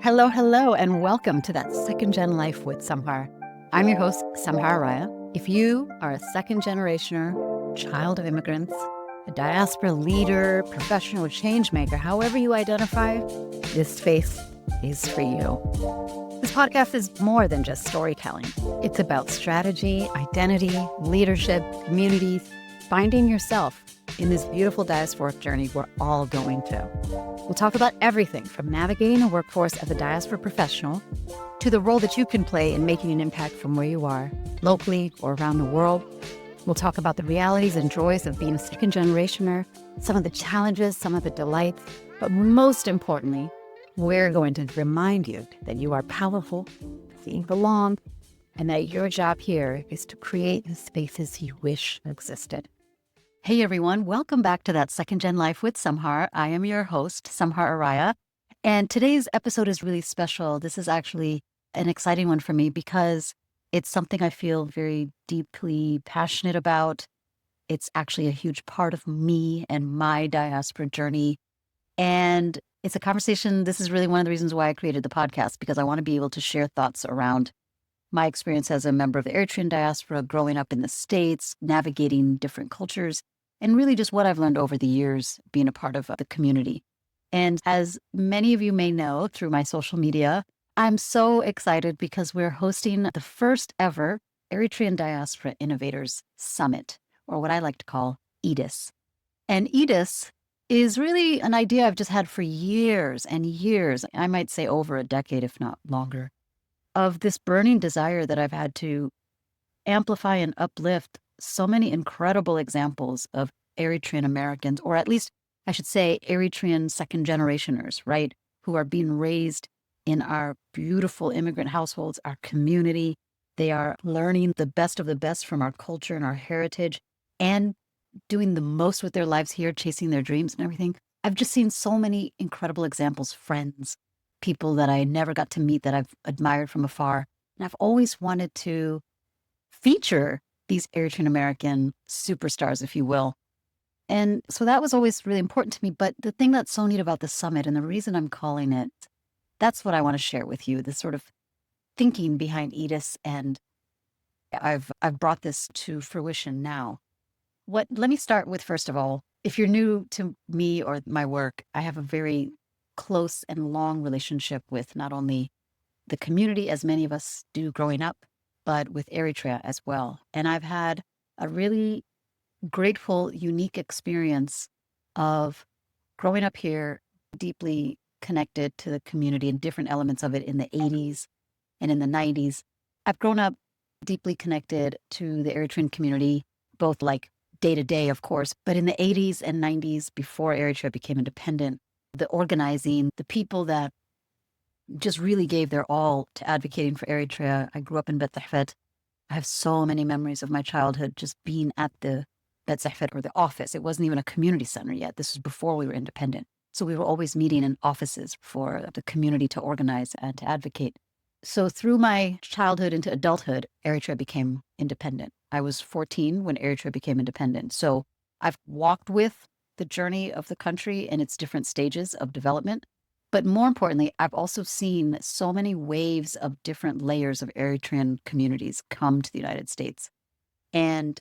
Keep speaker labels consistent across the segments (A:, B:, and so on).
A: Hello, hello, and welcome to That Second Gen Life with Samhar. I'm your host, Samhar Raya. If you are a second generationer, child of immigrants, a diaspora leader, professional change maker, however you identify, this space is for you. This podcast is more than just storytelling. It's about strategy, identity, leadership, communities, finding yourself in this beautiful diasporic journey we're all going to. We'll talk about everything from navigating the workforce as a diaspora professional to the role that you can play in making an impact from where you are, locally or around the world. We'll talk about the realities and joys of being a second generationer, some of the challenges, some of the delights, but most importantly, we're going to remind you that you are powerful, that you belong, and that your job here is to create the spaces you wish existed. Hey everyone, welcome back to That Second Gen Life with Samhar. I am your host, Samhar Araya, and today's episode is really special. This is actually an exciting one for me because it's something I feel very deeply passionate about. It's actually a huge part of me and my diaspora journey. And it's a conversation. This is really one of the reasons why I created the podcast, because I want to be able to share thoughts around my experience as a member of the Eritrean diaspora, growing up in the States, navigating different cultures, and really just what I've learned over the years being a part of the community. And as many of you may know through my social media, I'm so excited because we're hosting the first ever Eritrean Diaspora Innovators Summit, or what I like to call EDIS. And EDIS is really an idea I've just had for years and years, I might say over a decade, if not longer, of this burning desire that I've had to amplify and uplift so many incredible examples of Eritrean Americans, or at least I should say Eritrean second generationers, right? Who are being raised in our beautiful immigrant households, our community. They are learning the best of the best from our culture and our heritage and doing the most with their lives here, chasing their dreams and everything. I've just seen so many incredible examples, friends, people that I never got to meet that I've admired from afar. And I've always wanted to feature these Eritrean American superstars, if you will. And so that was always really important to me. But the thing that's so neat about the summit, and the reason I'm calling it, that's what I want to share with you, this sort of thinking behind EDIS. And I've brought this to fruition now. Let me start with, first of all, if you're new to me or my work, I have a very close and long relationship with not only the community, as many of us do growing up, but with Eritrea as well. And I've had a really grateful, unique experience of growing up here, deeply connected to the community and different elements of it in the 80s and in the 90s. I've grown up deeply connected to the Eritrean community, both like day to day, of course, but in the 80s and 90s, before Eritrea became independent, the organizing, the people that just really gave their all to advocating for Eritrea. I grew up in Bet Zahfet. I have so many memories of my childhood just being at the Bet Zahfet, or the office. It wasn't even a community center yet. This was before we were independent. So we were always meeting in offices for the community to organize and to advocate. So through my childhood into adulthood, Eritrea became independent. I was 14 when Eritrea became independent. So I've walked with the journey of the country and its different stages of development. But more importantly, I've also seen so many waves of different layers of Eritrean communities come to the United States. And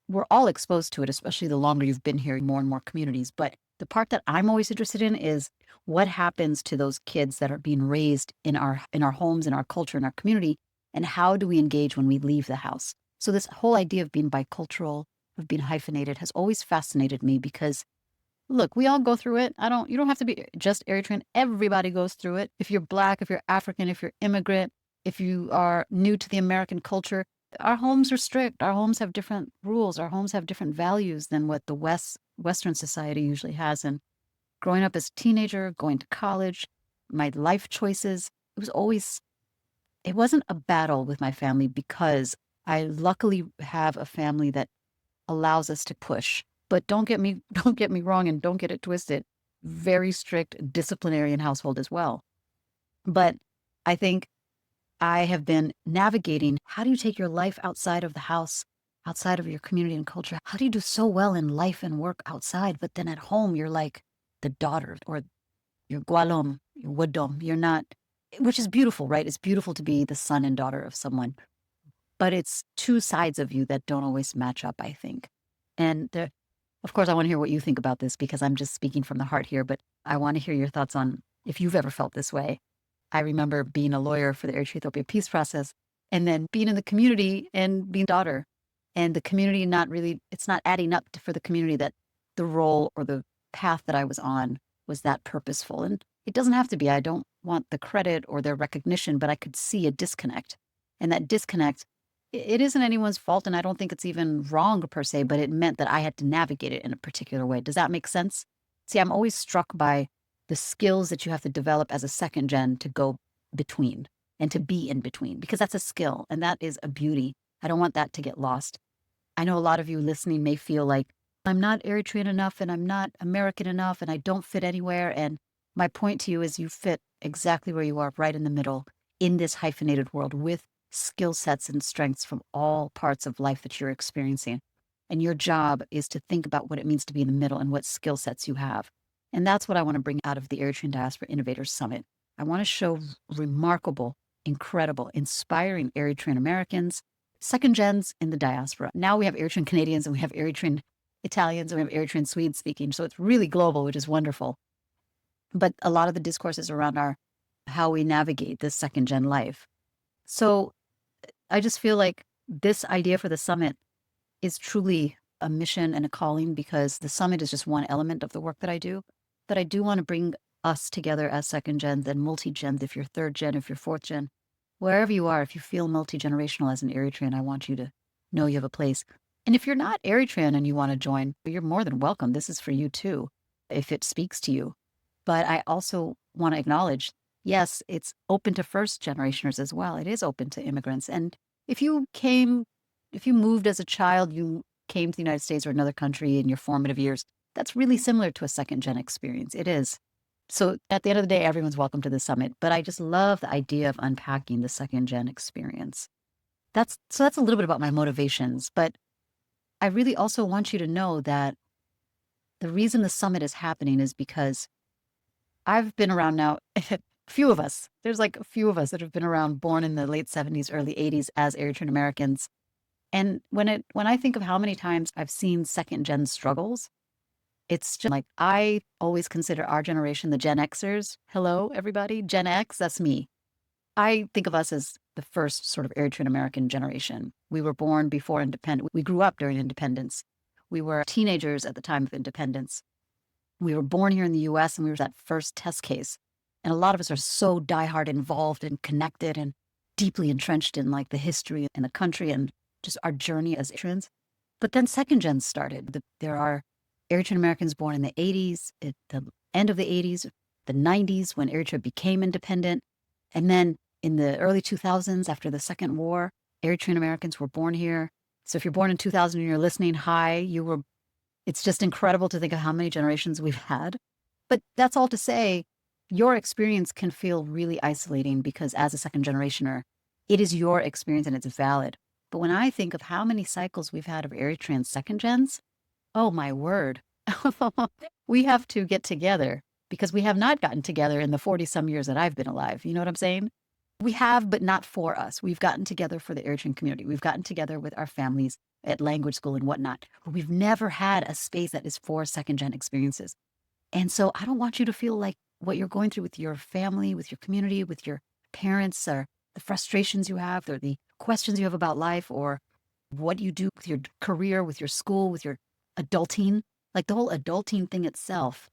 A: we're all exposed to it, especially the longer you've been here, more and more communities. But the part that I'm always interested in is what happens to those kids that are being raised in our homes, in our culture, in our community, and how do we engage when we leave the house? So this whole idea of being bicultural, of being hyphenated, has always fascinated me because, look, we all go through it. You don't have to be just Eritrean. Everybody goes through it. If you're Black, if you're African, if you're immigrant, if you are new to the American culture, our homes are strict. Our homes have different rules. Our homes have different values than what the Western society usually has. And growing up as a teenager, going to college, my life choices, it wasn't a battle with my family because I luckily have a family that allows us to push. But don't get me wrong and don't get it twisted. Very strict disciplinarian household as well. But I think I have been navigating, how do you take your life outside of the house, outside of your community and culture? How do you do so well in life and work outside, but then at home you're like the daughter or you're Gualom, you're Wodom, you're not, which is beautiful, right? It's beautiful to be the son and daughter of someone, but it's two sides of you that don't always match up, I think. And of course, I want to hear what you think about this because I'm just speaking from the heart here, but I want to hear your thoughts on if you've ever felt this way. I remember being a lawyer for the Eritrea-Ethiopia peace process and then being in the community and being a daughter, and the community not really, it's not adding up for the community that the role or the path that I was on was that purposeful. And it doesn't have to be. I don't want the credit or their recognition, but I could see a disconnect. And that disconnect, it isn't anyone's fault, and I don't think it's even wrong per se, but it meant that I had to navigate it in a particular way. Does that make sense? See, I'm always struck by the skills that you have to develop as a second gen to go between and to be in between, because that's a skill and that is a beauty. I don't want that to get lost. I know a lot of you listening may feel like I'm not Eritrean enough and I'm not American enough and I don't fit anywhere. And my point to you is you fit exactly where you are, right in the middle in this hyphenated world with skill sets and strengths from all parts of life that you're experiencing. And your job is to think about what it means to be in the middle and what skill sets you have. And that's what I want to bring out of the Eritrean Diaspora Innovators Summit. I want to show remarkable, incredible, inspiring Eritrean Americans, second gens in the diaspora. Now we have Eritrean Canadians and we have Eritrean Italians and we have Eritrean Swedes speaking. So it's really global, which is wonderful. But a lot of the discourses around our how we navigate this second gen life. So I just feel like this idea for the summit is truly a mission and a calling, because the summit is just one element of the work that I do. But I do want to bring us together as second gens and multi-gens, if you're third gen, if you're fourth gen, wherever you are, if you feel multi-generational as an Eritrean, I want you to know you have a place. And if you're not Eritrean and you want to join, you're more than welcome. This is for you too, if it speaks to you. But I also want to acknowledge, yes, it's open to first generationers as well. It is open to immigrants. And if you moved as a child, you came to the United States or another country in your formative years, that's really similar to a second gen experience. It is. So at the end of the day, everyone's welcome to the summit. But I just love the idea of unpacking the second gen experience. That's a little bit about my motivations. But I really also want you to know that the reason the summit is happening is because I've been around now, there's like a few of us that have been around, born in the late 70s, early 80s as Eritrean Americans. And when I think of how many times I've seen second gen struggles, it's just like, I always consider our generation the Gen Xers. Hello, everybody. Gen X, that's me. I think of us as the first sort of Eritrean American generation. We were born before independence. We grew up during independence. We were teenagers at the time of independence. We were born here in the US and we were that first test case. And a lot of us are so diehard involved and connected and deeply entrenched in like the history and the country and just our journey as Eritreans. But then second gen started. There are Eritrean Americans born in the 80s, at the end of the 80s, the 90s when Eritrea became independent. And then in the early 2000s, after the Second War, Eritrean Americans were born here. So if you're born in 2000 and you're listening, hi, it's just incredible to think of how many generations we've had. But that's all to say, your experience can feel really isolating because as a second generationer, it is your experience and it's valid. But when I think of how many cycles we've had of Eritrean second gens, oh my word, we have to get together because we have not gotten together in the 40-some years that I've been alive. You know what I'm saying? We have, but not for us. We've gotten together for the Eritrean community. We've gotten together with our families at language school and whatnot. But we've never had a space that is for second gen experiences. And so I don't want you to feel like what you're going through with your family, with your community, with your parents, or the frustrations you have, or the questions you have about life, or what you do with your career, with your school, with your adulting. Like the whole adulting thing itself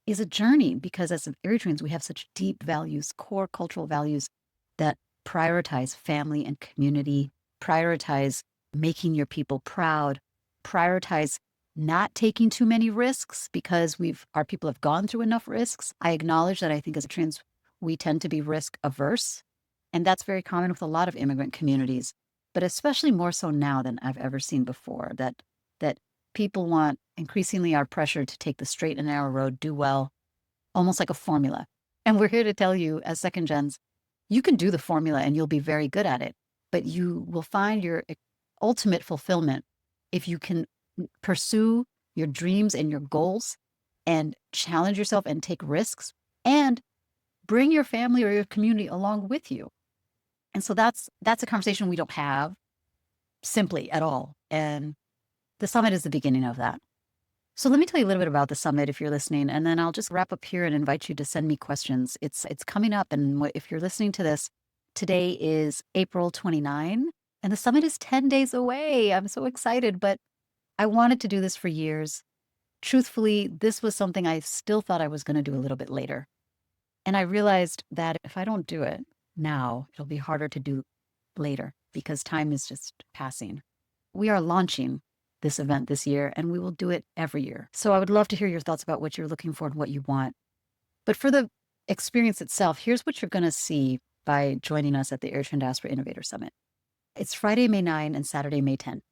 A: is a journey because as Eritreans, we have such deep values, core cultural values that prioritize family and community, prioritize making your people proud, prioritize not taking too many risks because our people have gone through enough risks. I acknowledge that I think as Eritreans, we tend to be risk averse. And that's very common with a lot of immigrant communities, but especially more so now than I've ever seen before, that people want increasingly are pressured to take the straight and narrow road, do well, almost like a formula. And we're here to tell you as second gens, you can do the formula and you'll be very good at it, but you will find your ultimate fulfillment if you can pursue your dreams and your goals and challenge yourself and take risks and bring your family or your community along with you. And so that's a conversation we don't have simply at all. And the summit is the beginning of that. So let me tell you a little bit about the summit if you're listening, and then I'll just wrap up here and invite you to send me questions. It's coming up, and if you're listening to this, today is April 29, and the summit is 10 days away. I'm so excited, but I wanted to do this for years. Truthfully, this was something I still thought I was going to do a little bit later. And I realized that if I don't do it now, it'll be harder to do later because time is just passing. We are launching this event this year, and we will do it every year. So I would love to hear your thoughts about what you're looking for and what you want. But for the experience itself, here's what you're going to see by joining us at the Eritrean Diaspora Innovator Summit. It's Friday, May 9 and Saturday, May 10.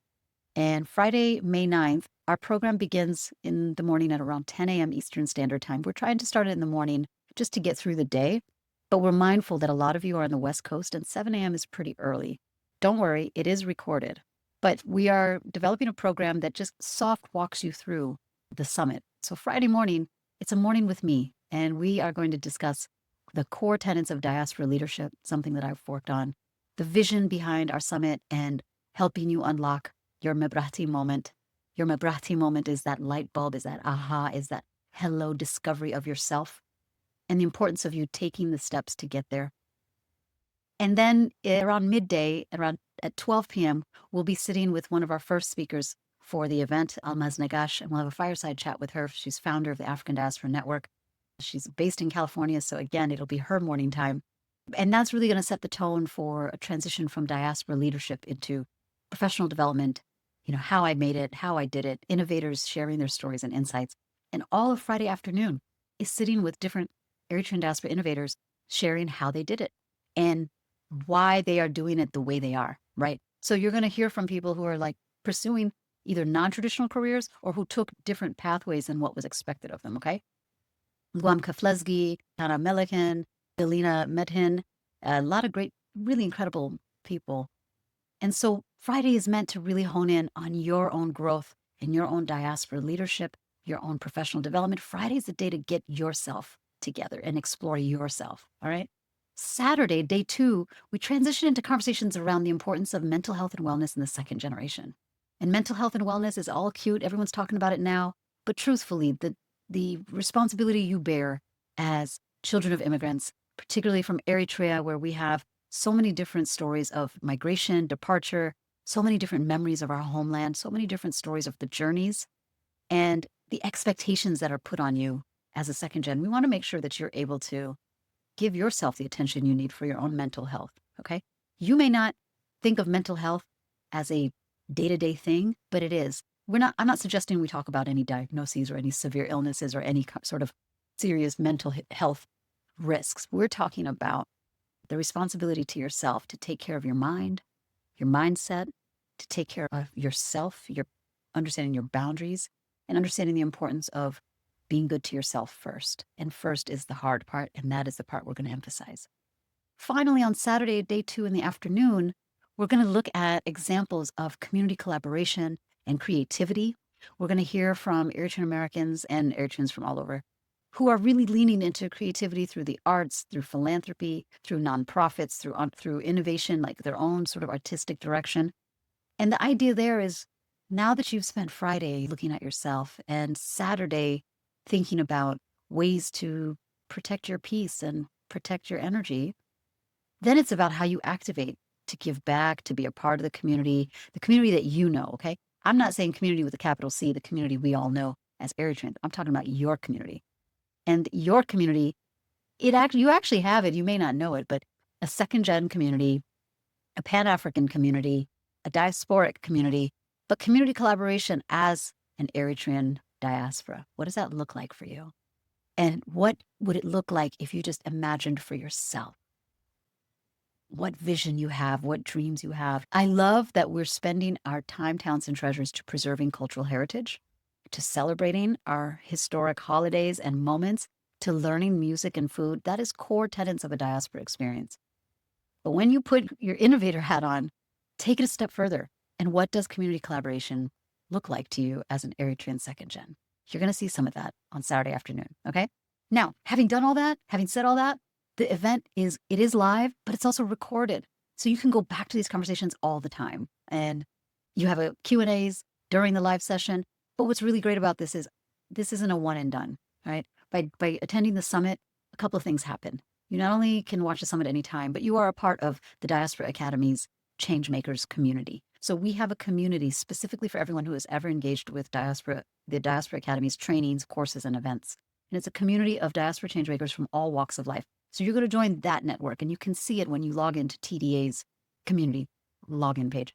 A: And Friday, May 9th, our program begins in the morning at around 10 a.m. Eastern Standard Time. We're trying to start it in the morning just to get through the day, but we're mindful that a lot of you are on the West Coast and 7 a.m. is pretty early. Don't worry, it is recorded. But we are developing a program that just soft walks you through the summit. So Friday morning, it's a morning with me, and we are going to discuss the core tenets of diaspora leadership, something that I've worked on, the vision behind our summit, and helping you unlock your mebrahti moment. Your mebrahti moment is that light bulb, is that aha, is that hello discovery of yourself, and the importance of you taking the steps to get there. And then around midday, around at 12 p.m., we'll be sitting with one of our first speakers for the event, Almaz Nagash, and we'll have a fireside chat with her. She's founder of the African Diaspora Network. She's based in California, so again, it'll be her morning time. And that's really going to set the tone for a transition from diaspora leadership into professional development, how I made it, how I did it, innovators sharing their stories and insights. And all of Friday afternoon is sitting with different Eritrean diaspora innovators sharing how they did it and why they are doing it the way they are, right? So you're going to hear from people who are like pursuing either non-traditional careers or who took different pathways than what was expected of them, okay? Guam Kaflesgi, Tana Melikan, Delina Medhin, a lot of great, really incredible people. And so Friday is meant to really hone in on your own growth and your own diaspora leadership, your own professional development. Friday is the day to get yourself together and explore yourself, all right? Saturday, day 2, we transition into conversations around the importance of mental health and wellness in the second generation. And mental health and wellness is all cute. Everyone's talking about it now. But truthfully, the responsibility you bear as children of immigrants, particularly from Eritrea, where we have so many different stories of migration, departure, so many different memories of our homeland, so many different stories of the journeys and the expectations that are put on you as a second gen. We want to make sure that you're able to give yourself the attention you need for your own mental health, okay? You may not think of mental health as a day-to-day thing, but it is. I'm not suggesting we talk about any diagnoses or any severe illnesses or any sort of serious mental health risks. We're talking about the responsibility to yourself to take care of your mind, your mindset, to take care of yourself, your understanding your boundaries, and understanding the importance of being good to yourself first. And first is the hard part, and that is the part we're going to emphasize. Finally, on Saturday, day 2 in the afternoon, we're going to look at examples of community collaboration and creativity. We're going to hear from Eritrean Americans and Eritreans from all over who are really leaning into creativity through the arts, through philanthropy, through nonprofits, through innovation, like their own sort of artistic direction. And the idea there is, now that you've spent Friday looking at yourself and Saturday thinking about ways to protect your peace and protect your energy, then it's about how you activate to give back, to be a part of the community that you know, okay? I'm not saying community with a capital C, the community we all know as Eritreans. I'm talking about your community. And your community, you actually have it, you may not know it, but a second-gen community, a Pan-African community, a diasporic community, but community collaboration as an Eritrean diaspora. What does that look like for you? And what would it look like if you just imagined for yourself? What vision you have, what dreams you have. I love that we're spending our time, talents, and treasures to preserving cultural heritage, to celebrating our historic holidays and moments, to learning music and food. That is core tenets of a diaspora experience. But when you put your innovator hat on, take it a step further. And what does community collaboration look like to you as an Eritrean second gen? You're going to see some of that on Saturday afternoon, okay? Now, having done all that, having said all that, the event is live, but it's also recorded. So you can go back to these conversations all the time. And you have a Q&As during the live session. But what's really great about this is this isn't a one and done, right? By attending the summit, a couple of things happen. You not only can watch the summit anytime, but you are a part of the Diaspora Academy's Changemakers community. So we have a community specifically for everyone who has ever engaged with the Diaspora Academy's trainings, courses, and events. And it's a community of diaspora changemakers from all walks of life. So you're going to join that network, and you can see it when you log into TDA's community login page.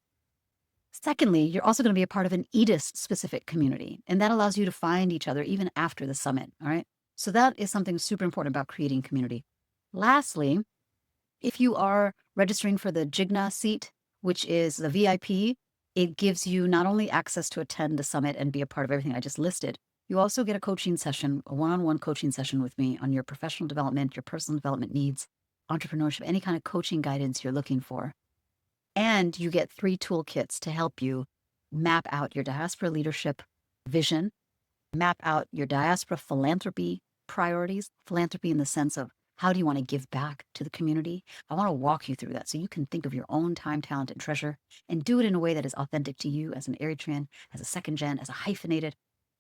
A: Secondly, you're also going to be a part of an EDIS specific community, and that allows you to find each other even after the summit, all right? So that is something super important about creating community. Lastly, if you are registering for the JIGNA seat, which is the VIP, it gives you not only access to attend the summit and be a part of everything I just listed, you also get a coaching session, a one-on-one coaching session with me on your professional development, your personal development needs, entrepreneurship, any kind of coaching guidance you're looking for. And you get 3 toolkits to help you map out your diaspora leadership vision, map out your diaspora philanthropy priorities, philanthropy in the sense of how do you want to give back to the community? I want to walk you through that so you can think of your own time, talent, and treasure and do it in a way that is authentic to you as an Eritrean, as a second gen, as a hyphenated,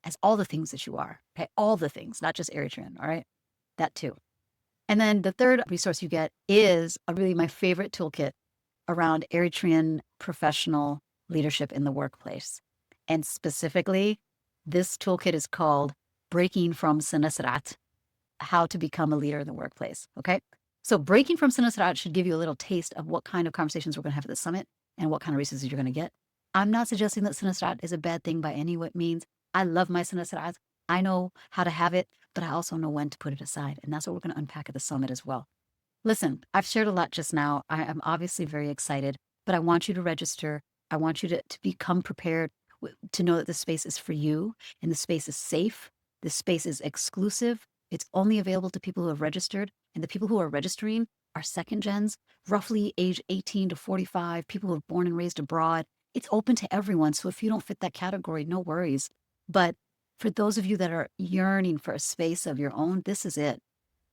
A: as all the things that you are, okay? All the things, not just Eritrean, all right? That too. And then the third resource you get is really my favorite toolkit around Eritrean professional leadership in the workplace. And specifically, this toolkit is called Breaking from Sinesrat, How to Become a Leader in the Workplace, okay? So breaking from Sinesrat should give you a little taste of what kind of conversations we're gonna have at the summit and what kind of resources you're gonna get. I'm not suggesting that Sinesrat is a bad thing by any means. I love my Sinesrat. I know how to have it, but I also know when to put it aside. And that's what we're gonna unpack at the summit as well. Listen, I've shared a lot just now. I am obviously very excited, but I want you to register. I want you to become prepared to know that this space is for you and the space is safe. This space is exclusive. It's only available to people who have registered, and the people who are registering are second gens, roughly age 18 to 45, people who are born and raised abroad. It's open to everyone. So if you don't fit that category, no worries. But for those of you that are yearning for a space of your own, this is it.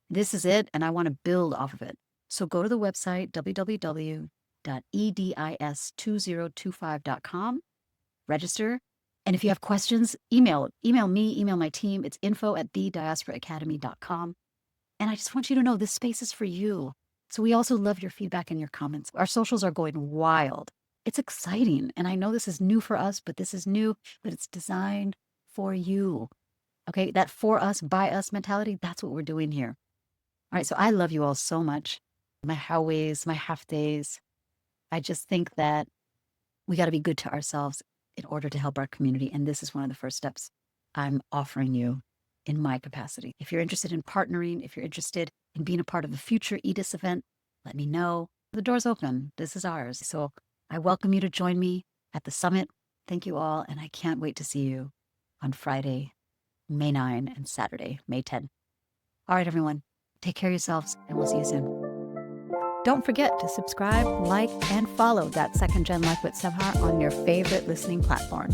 A: This is it, and I want to build off of it. So go to the website, www.edis2025.com, register, and if you have questions, email me, email my team. It's info@thediasporaacademy.com. And I just want you to know this space is for you. So we also love your feedback and your comments. Our socials are going wild. It's exciting, and I know this is new for us, but this is new, but it's designed for you. Okay, that for us, by us mentality, that's what we're doing here. All right, so I love you all so much. My Howays, my half days. I just think that we got to be good to ourselves in order to help our community. And this is one of the first steps I'm offering you in my capacity. If you're interested in partnering, if you're interested in being a part of a future EDIS event, let me know. The door's open. This is ours. So I welcome you to join me at the summit. Thank you all. And I can't wait to see you on Friday, May 9 and Saturday, May 10. All right, everyone. Take care of yourselves, and we'll see you soon. Don't forget to subscribe, like, and follow That Second Gen Life with Samhar on your favorite listening platform.